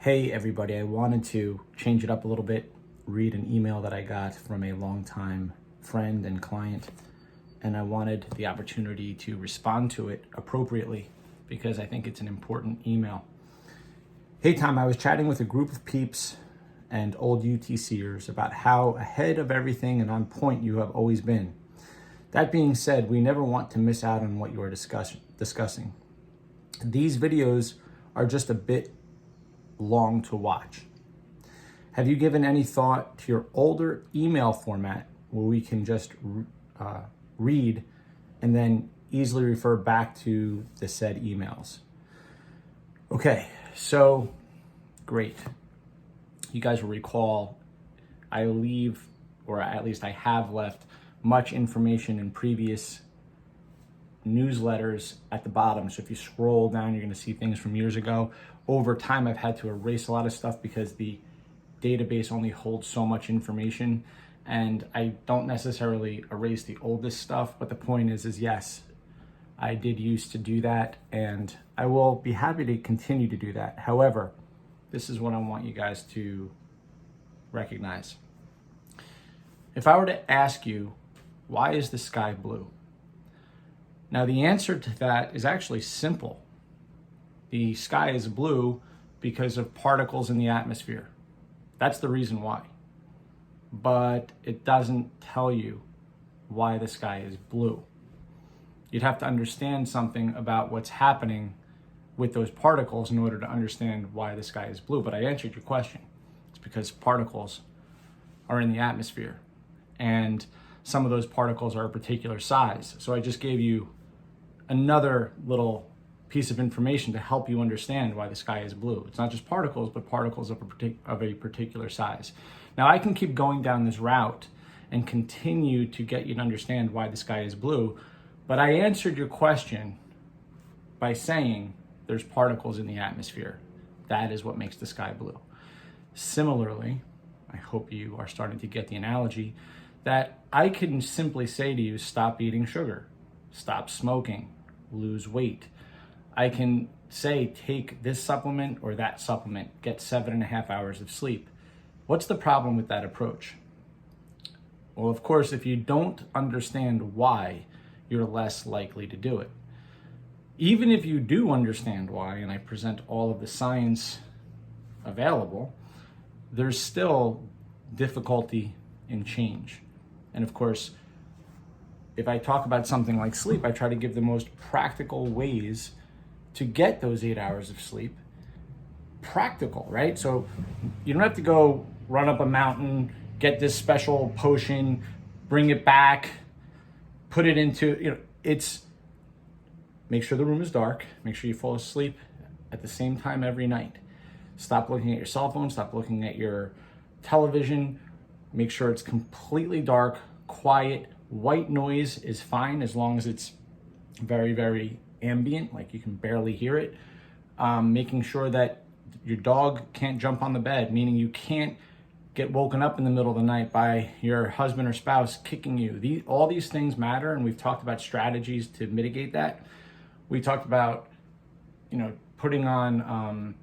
Hey everybody, I wanted to change it up a little bit, read an email that I got from a longtime friend and client, and I wanted the opportunity to respond to it appropriately because I think it's an important email. Hey Tom, I was chatting with a group of peeps and old UTCers about how ahead of everything and on point you have always been. That being said, we never want to miss out on what you are discussing. These videos are just a bit long to watch. Have you given any thought to your older email format where we can just read and then easily refer back to the said emails? Okay, so great. You guys will recall I leave, or at least I have left, much information in previous newsletters at the bottom. So if you scroll down, you're going to see things from years ago. Over time, I've had to erase a lot of stuff because the database only holds so much information, and I don't necessarily erase the oldest stuff, but the point is yes, I did used to do that, and I will be happy to continue to do that. However, this is what I want you guys to recognize. If I were to ask you, why is the sky blue? Now, the answer to that is actually simple. The sky is blue because of particles in the atmosphere. That's the reason why. But it doesn't tell you why the sky is blue. You'd have to understand something about what's happening with those particles in order to understand why the sky is blue. But I answered your question. It's because particles are in the atmosphere, and some of those particles are a particular size. So I just gave you another little piece of information to help you understand why the sky is blue. It's not just particles, but particles of a particular size. Now, I can keep going down this route and continue to get you to understand why the sky is blue, but I answered your question by saying there's particles in the atmosphere. That is what makes the sky blue. Similarly, I hope you are starting to get the analogy that I can simply say to you, stop eating sugar, stop smoking, lose weight. I can say, take this supplement or that supplement, get 7.5 hours of sleep. What's the problem with that approach? Well, of course, if you don't understand why, you're less likely to do it. Even if you do understand why, and I present all of the science available, there's still difficulty in change. And of course, if I talk about something like sleep, I try to give the most practical ways to get those 8 hours of sleep. Practical, right? So you don't have to go run up a mountain, get this special potion, bring it back, put it into, it's make sure the room is dark, make sure you fall asleep at the same time every night. Stop looking at your cell phone, stop looking at your television, make sure it's completely dark, quiet. White noise is fine as long as it's very, very ambient, like you can barely hear it. Making sure that your dog can't jump on the bed, meaning you can't get woken up in the middle of the night by your husband or spouse kicking you. All these things matter, and we've talked about strategies to mitigate that. We talked about, putting on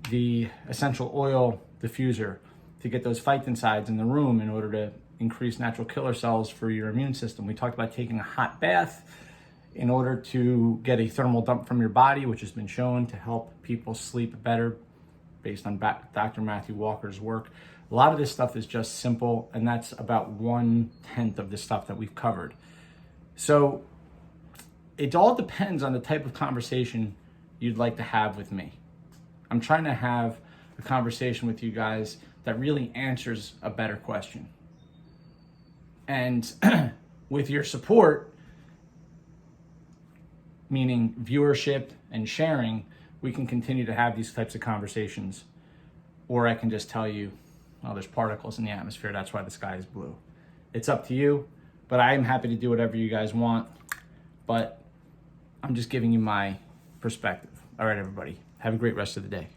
the essential oil diffuser to get those phytoncides in the room in order to increase natural killer cells for your immune system. We talked about taking a hot bath in order to get a thermal dump from your body, which has been shown to help people sleep better based on Dr. Matthew Walker's work. A lot of this stuff is just simple, and that's about 1/10 of the stuff that we've covered. So it all depends on the type of conversation you'd like to have with me. I'm trying to have a conversation with you guys that really answers a better question. And with your support, meaning viewership and sharing, we can continue to have these types of conversations. Or I can just tell you, oh, there's particles in the atmosphere, that's why the sky is blue. It's up to you, but I am happy to do whatever you guys want. But I'm just giving you my perspective. All right, everybody, have a great rest of the day.